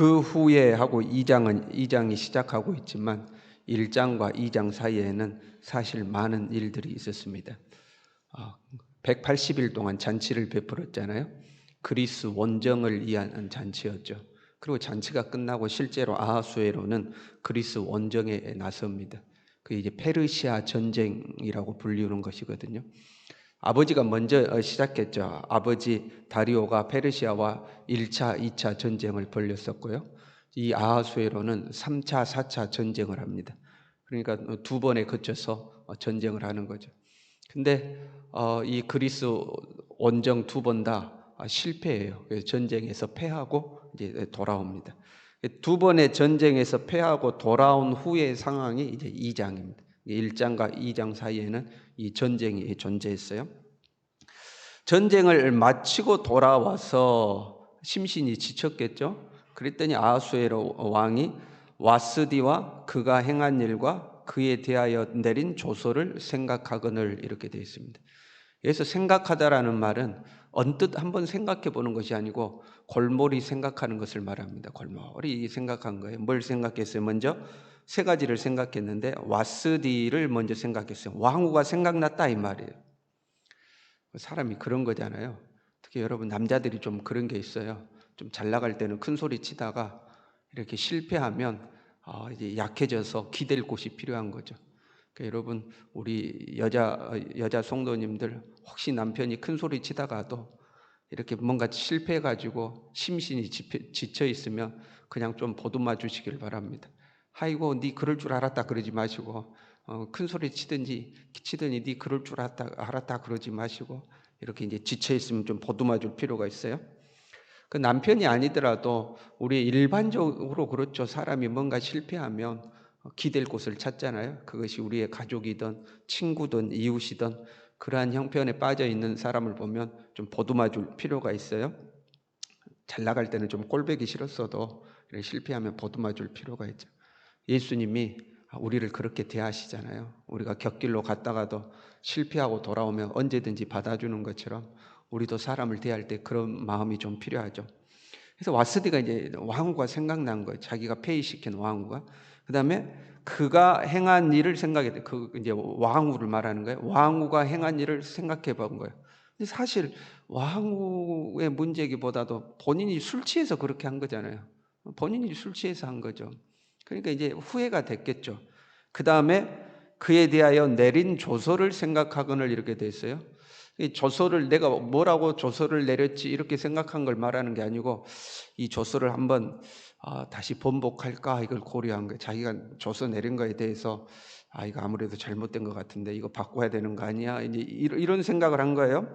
그 후에 하고 2장이 시작하고 있지만 1장과 2장 사이에는 사실 많은 일들이 있었습니다. 180일 동안 잔치를 베풀었잖아요. 그리스 원정을 위한 잔치였죠. 그리고 잔치가 끝나고 실제로 아하수에로는 그리스 원정에 나섭니다. 그 이제 페르시아 전쟁이라고 불리는 것이거든요. 아버지가 먼저 시작했죠. 아버지 다리오가 페르시아와 1차, 2차 전쟁을 벌였었고요. 이 아하수에로는 3차, 4차 전쟁을 합니다. 그러니까 두 번에 거쳐서 전쟁을 하는 거죠. 근데 이 그리스 원정 두 번 다 실패해요. 전쟁에서 패하고 이제 돌아옵니다. 두 번의 전쟁에서 패하고 돌아온 후의 상황이 이제 2장입니다. 1장과 2장 사이에는 이 전쟁이 존재했어요. 전쟁을 마치고 돌아와서 심신이 지쳤겠죠. 그랬더니 아하수에로 왕이 와스디와 그가 행한 일과 그에 대하여 내린 조서를 생각하거늘 이렇게 되어 있습니다. 여기서 생각하다라는 말은 언뜻 한번 생각해 보는 것이 아니고 골몰이 생각하는 것을 말합니다. 골몰이 생각한 거예요. 뭘 생각했어요? 먼저 세 가지를 생각했는데 와스디를 먼저 생각했어요. 왕후가 생각났다 이 말이에요. 사람이 그런 거잖아요. 특히 여러분 남자들이 좀 그런 게 있어요. 좀 잘 나갈 때는 큰 소리 치다가 이렇게 실패하면 이제 약해져서 기댈 곳이 필요한 거죠. 그러니까 여러분 우리 여자 성도님들 혹시 남편이 큰 소리 치다가도 이렇게 뭔가 실패해가지고 심신이 지쳐 있으면 그냥 좀 보듬어 주시길 바랍니다. 아이고 네 그럴 줄 알았다 그러지 마시고 큰 소리 치더니 네 그럴 줄 알았다 그러지 마시고 이렇게 이제 지쳐 있으면 좀 보듬어 줄 필요가 있어요. 그 남편이 아니더라도 우리 일반적으로 그렇죠. 사람이 뭔가 실패하면 기댈 곳을 찾잖아요. 그것이 우리의 가족이든 친구든 이웃이든 그러한 형편에 빠져 있는 사람을 보면 좀 보듬어 줄 필요가 있어요. 잘 나갈 때는 좀 꼴보기 싫었어도 실패하면 보듬어 줄 필요가 있죠. 예수님이 우리를 그렇게 대하시잖아요. 우리가 곁길로 갔다가도 실패하고 돌아오면 언제든지 받아주는 것처럼 우리도 사람을 대할 때 그런 마음이 좀 필요하죠. 그래서 와스디가 이제 왕후가 생각난 거예요. 자기가 폐위시킨 왕후가. 그 다음에 그가 행한 일을 생각했대. 그 이제 왕후를 말하는 거예요. 왕후가 행한 일을 생각해 본 거예요. 근데 사실 왕후의 문제기보다도 본인이 술 취해서 그렇게 한 거잖아요. 본인이 술 취해서 한 거죠. 그러니까 이제 후회가 됐겠죠. 그 다음에 그에 대하여 내린 조서를 생각하거늘 이렇게 됐어요. 이 조서를 내가 뭐라고 조서를 내렸지 이렇게 생각한 걸 말하는 게 아니고 이 조서를 한번 다시 번복할까 이걸 고려한 거예요. 자기가 조서 내린 거에 대해서 이거 아무래도 잘못된 것 같은데 이거 바꿔야 되는 거 아니야? 이제 이런 생각을 한 거예요.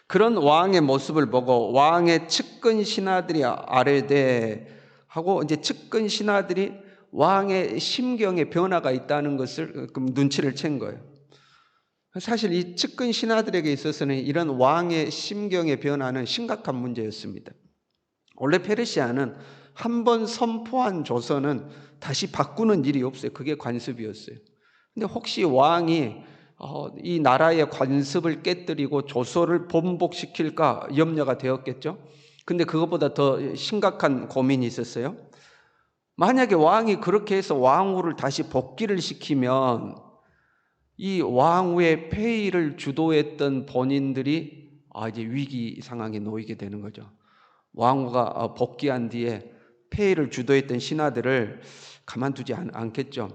그런 왕의 모습을 보고 왕의 측근 신하들이 아뢰되 하고 이제 측근 신하들이 왕의 심경에 변화가 있다는 것을 눈치를 챈 거예요. 사실 이 측근 신하들에게 있어서는 이런 왕의 심경의 변화는 심각한 문제였습니다. 원래 페르시아는 한 번 선포한 조서는 다시 바꾸는 일이 없어요. 그게 관습이었어요. 근데 혹시 왕이 이 나라의 관습을 깨뜨리고 조서를 번복시킬까 염려가 되었겠죠. 근데 그것보다 더 심각한 고민이 있었어요. 만약에 왕이 그렇게 해서 왕후를 다시 복귀를 시키면 이 왕후의 폐위를 주도했던 본인들이 이제 위기 상황에 놓이게 되는 거죠. 왕후가 복귀한 뒤에 폐위를 주도했던 신하들을 가만두지 않겠죠.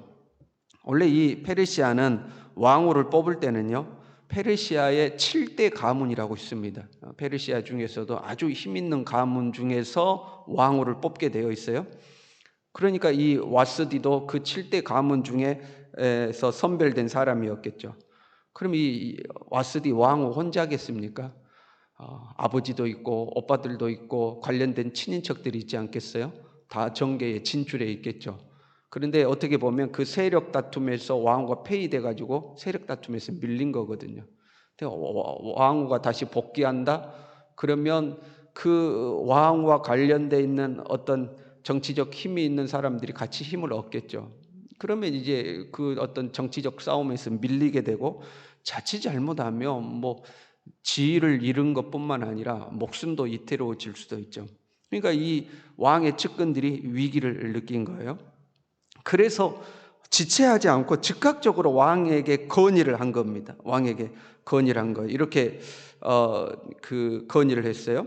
원래 이 페르시아는 왕후를 뽑을 때는요, 페르시아의 7대 가문이라고 있습니다. 페르시아 중에서도 아주 힘 있는 가문 중에서 왕후를 뽑게 되어 있어요. 그러니까 이 와스디도 그 7대 가문 중에서 선별된 사람이었겠죠. 그럼 이 와스디 왕후 혼자겠습니까? 아버지도 있고 오빠들도 있고 관련된 친인척들이 있지 않겠어요? 다 정계에 진출해 있겠죠. 그런데 어떻게 보면 그 세력 다툼에서 왕후가 폐위돼 가지고 세력 다툼에서 밀린 거거든요. 왕후가 다시 복귀한다? 그러면 그 왕후와 관련돼 있는 어떤 정치적 힘이 있는 사람들이 같이 힘을 얻겠죠. 그러면 이제 그 어떤 정치적 싸움에서 밀리게 되고 자칫 잘못하면 지위를 잃은 것뿐만 아니라 목숨도 위태로워질 수도 있죠. 그러니까 이 왕의 측근들이 위기를 느낀 거예요. 그래서 지체하지 않고 즉각적으로 왕에게 건의를 한 겁니다. 왕에게 건의를 한 거예요. 이렇게 그 건의를 했어요.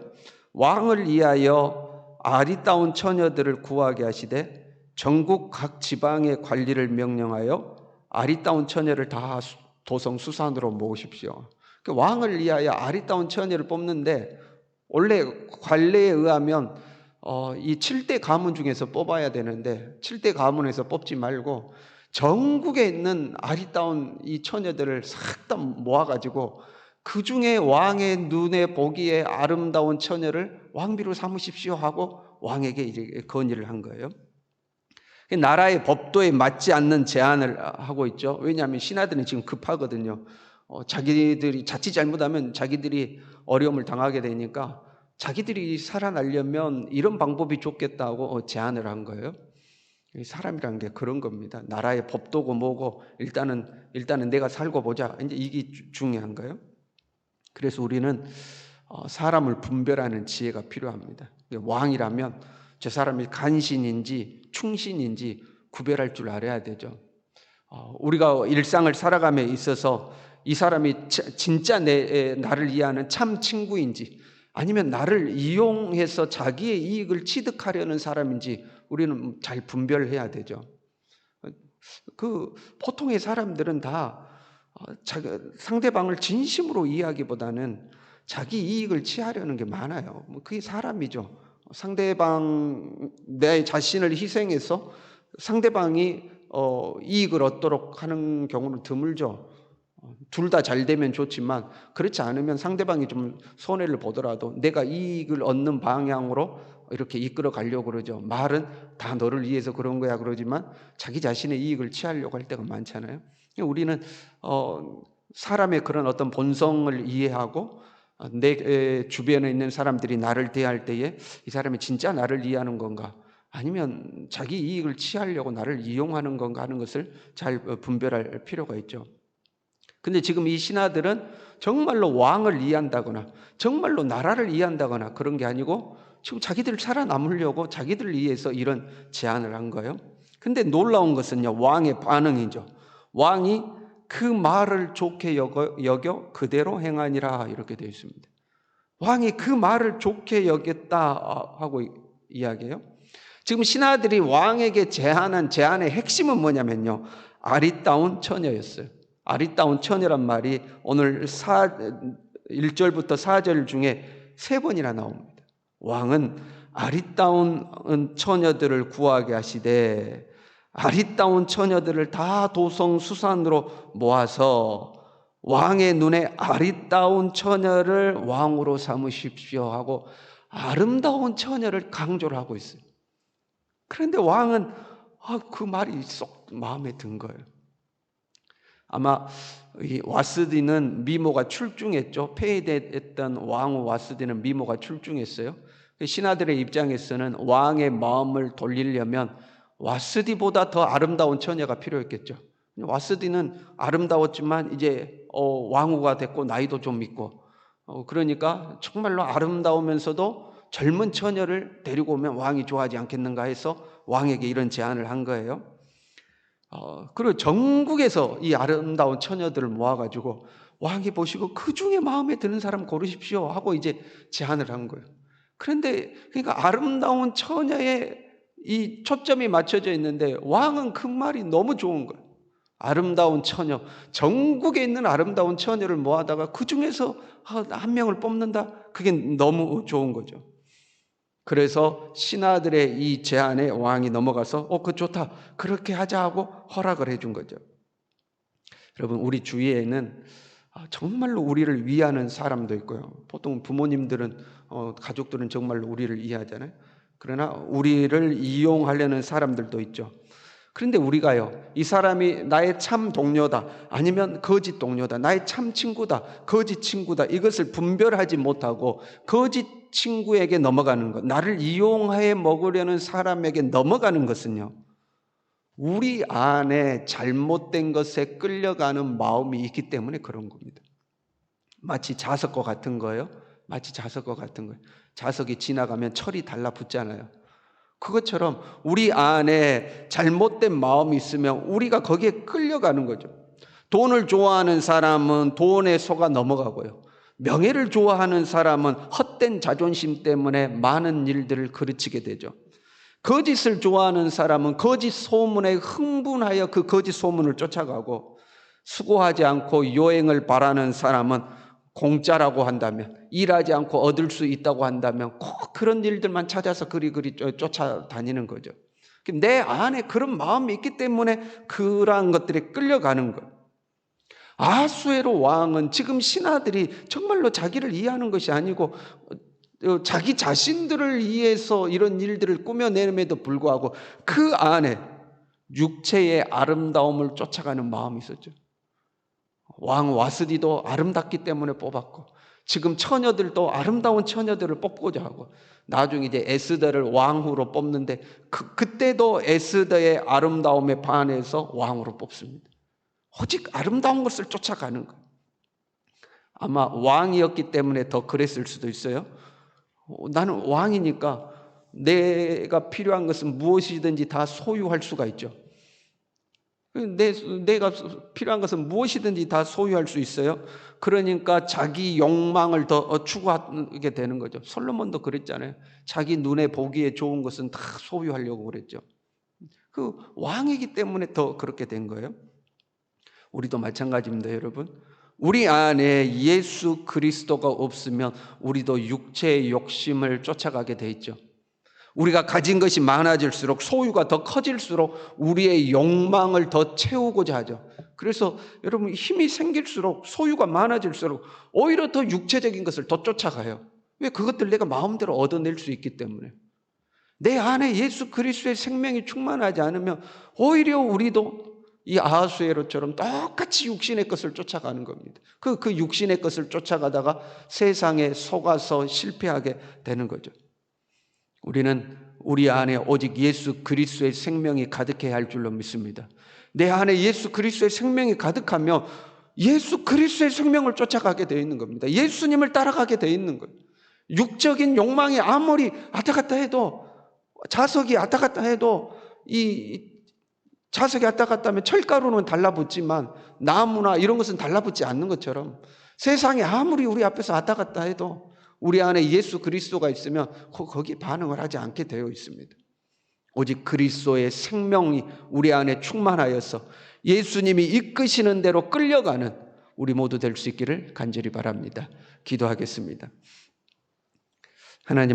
왕을 위하여 아리따운 처녀들을 구하게 하시되 전국 각 지방의 관리를 명령하여 아리따운 처녀를 다 도성 수산으로 모으십시오. 왕을 위하여 아리따운 처녀를 뽑는데 원래 관례에 의하면 이 7대 가문 중에서 뽑아야 되는데 7대 가문에서 뽑지 말고 전국에 있는 아리따운 이 처녀들을 싹 다 모아가지고 그 중에 왕의 눈에 보기에 아름다운 처녀를 왕비로 삼으십시오 하고 왕에게 이제 건의를 한 거예요. 나라의 법도에 맞지 않는 제안을 하고 있죠. 왜냐하면 신하들은 지금 급하거든요. 자기들이 자칫 잘못하면 자기들이 어려움을 당하게 되니까 자기들이 살아나려면 이런 방법이 좋겠다고 제안을 한 거예요. 사람이라는 게 그런 겁니다. 나라의 법도고 뭐고 일단은 내가 살고 보자. 이제 이게 중요한 거예요. 그래서 우리는 사람을 분별하는 지혜가 필요합니다. 왕이라면 저 사람이 간신인지 충신인지 구별할 줄 알아야 되죠. 우리가 일상을 살아감에 있어서 이 사람이 진짜 나를 이해하는 참 친구인지 아니면 나를 이용해서 자기의 이익을 취득하려는 사람인지 우리는 잘 분별해야 되죠. 그 보통의 사람들은 다 상대방을 진심으로 이해하기보다는 자기 이익을 취하려는 게 많아요. 그게 사람이죠. 상대방 내 자신을 희생해서 상대방이 이익을 얻도록 하는 경우는 드물죠. 둘 다 잘 되면 좋지만 그렇지 않으면 상대방이 좀 손해를 보더라도 내가 이익을 얻는 방향으로 이렇게 이끌어 가려고 그러죠. 말은 다 너를 위해서 그런 거야 그러지만 자기 자신의 이익을 취하려고 할 때가 많잖아요. 우리는 사람의 그런 어떤 본성을 이해하고 내 주변에 있는 사람들이 나를 대할 때에 이 사람이 진짜 나를 이해하는 건가 아니면 자기 이익을 취하려고 나를 이용하는 건가 하는 것을 잘 분별할 필요가 있죠. 근데 지금 이 신하들은 정말로 왕을 이해한다거나 정말로 나라를 이해한다거나 그런 게 아니고 지금 자기들 살아남으려고 자기들을 위해서 이런 제안을 한 거예요. 근데 놀라운 것은요, 왕의 반응이죠. 왕이 그 말을 좋게 여겨 그대로 행하니라 이렇게 되어 있습니다. 왕이 그 말을 좋게 여겼다 하고 이야기해요. 지금 신하들이 왕에게 제안한 제안의 핵심은 뭐냐면요, 아리따운 처녀였어요. 아리따운 처녀란 말이 오늘 1절부터 4절 중에 3번이나 나옵니다. 왕은 아리따운 처녀들을 구하게 하시되 아리따운 처녀들을 다 도성 수산으로 모아서 왕의 눈에 아리따운 처녀를 왕으로 삼으십시오 하고 아름다운 처녀를 강조를 하고 있어요. 그런데 왕은 그 말이 쏙 마음에 든 거예요. 아마 이 와스디는 미모가 출중했죠. 폐위됐던 왕후 와스디는 미모가 출중했어요. 신하들의 입장에서는 왕의 마음을 돌리려면 와스디보다 더 아름다운 처녀가 필요했겠죠. 와스디는 아름다웠지만 이제 왕후가 됐고 나이도 좀 있고 그러니까 정말로 아름다우면서도 젊은 처녀를 데리고 오면 왕이 좋아하지 않겠는가 해서 왕에게 이런 제안을 한 거예요. 그리고 전국에서 이 아름다운 처녀들을 모아가지고 왕이 보시고 그 중에 마음에 드는 사람 고르십시오 하고 이제 제안을 한 거예요. 그런데 그러니까 아름다운 처녀에 이 초점이 맞춰져 있는데 왕은 그 말이 너무 좋은 거예요. 아름다운 처녀, 전국에 있는 아름다운 처녀를 모아다가 그 중에서 한 명을 뽑는다? 그게 너무 좋은 거죠. 그래서 신하들의 이 제안에 왕이 넘어가서 그 좋다, 그렇게 하자 하고 허락을 해준 거죠. 여러분, 우리 주위에는 정말로 우리를 위하는 사람도 있고요. 보통 부모님들은 가족들은 정말로 우리를 이해하잖아요. 그러나 우리를 이용하려는 사람들도 있죠. 그런데 우리가요, 이 사람이 나의 참 동료다 아니면 거짓 동료다, 나의 참 친구다 거짓 친구다, 이것을 분별하지 못하고 거짓 친구에게 넘어가는 것, 나를 이용해 먹으려는 사람에게 넘어가는 것은요, 우리 안에 잘못된 것에 끌려가는 마음이 있기 때문에 그런 겁니다. 마치 자석과 같은 거예요. 마치 자석과 같은 거예요. 자석이 지나가면 철이 달라붙잖아요. 그것처럼 우리 안에 잘못된 마음이 있으면 우리가 거기에 끌려가는 거죠. 돈을 좋아하는 사람은 돈에 속아 넘어가고요. 명예를 좋아하는 사람은 헛된 자존심 때문에 많은 일들을 그르치게 되죠. 거짓을 좋아하는 사람은 거짓 소문에 흥분하여 그 거짓 소문을 쫓아가고, 수고하지 않고 요행을 바라는 사람은 공짜라고 한다면, 일하지 않고 얻을 수 있다고 한다면 꼭 그런 일들만 찾아서 그리 쫓아다니는 거죠. 내 안에 그런 마음이 있기 때문에 그러한 것들에 끌려가는 거예요. 아하수에로 왕은 지금 신하들이 정말로 자기를 이해하는 것이 아니고 자기 자신들을 위해서 이런 일들을 꾸며내음에도 불구하고 그 안에 육체의 아름다움을 쫓아가는 마음이 있었죠. 왕 와스디도 아름답기 때문에 뽑았고, 지금 처녀들도 아름다운 처녀들을 뽑고자 하고, 나중에 이제 에스더를 왕후로 뽑는데 그때도 에스더의 아름다움에 반해서 왕후로 뽑습니다. 오직 아름다운 것을 쫓아가는 거예요. 아마 왕이었기 때문에 더 그랬을 수도 있어요. 나는 왕이니까 내가 필요한 것은 무엇이든지 다 소유할 수가 있죠. 내가 필요한 것은 무엇이든지 다 소유할 수 있어요. 그러니까 자기 욕망을 더 추구하게 되는 거죠. 솔로몬도 그랬잖아요. 자기 눈에 보기에 좋은 것은 다 소유하려고 그랬죠. 그 왕이기 때문에 더 그렇게 된 거예요. 우리도 마찬가지입니다, 여러분. 우리 안에 예수 그리스도가 없으면 우리도 육체의 욕심을 쫓아가게 돼 있죠. 우리가 가진 것이 많아질수록, 소유가 더 커질수록 우리의 욕망을 더 채우고자 하죠. 그래서 여러분, 힘이 생길수록, 소유가 많아질수록 오히려 더 육체적인 것을 더 쫓아가요. 왜? 그것들 내가 마음대로 얻어낼 수 있기 때문에. 내 안에 예수 그리스도의 생명이 충만하지 않으면 오히려 우리도 이 아하수에로처럼 똑같이 육신의 것을 쫓아가는 겁니다. 그 육신의 것을 쫓아가다가 세상에 속아서 실패하게 되는 거죠. 우리는 우리 안에 오직 예수 그리스도의 생명이 가득해야 할 줄로 믿습니다. 내 안에 예수 그리스도의 생명이 가득하면 예수 그리스도의 생명을 쫓아가게 되어 있는 겁니다. 예수님을 따라가게 되어 있는 거예요. 육적인 욕망이 아무리 왔다 갔다 해도, 자석이 왔다 갔다 해도, 이 자석이 왔다 갔다 하면 철가루는 달라붙지만 나무나 이런 것은 달라붙지 않는 것처럼, 세상에 아무리 우리 앞에서 왔다 갔다 해도 우리 안에 예수 그리스도가 있으면 거기에 반응을 하지 않게 되어 있습니다. 오직 그리스도의 생명이 우리 안에 충만하여서 예수님이 이끄시는 대로 끌려가는 우리 모두 될 수 있기를 간절히 바랍니다. 기도하겠습니다. 하나님,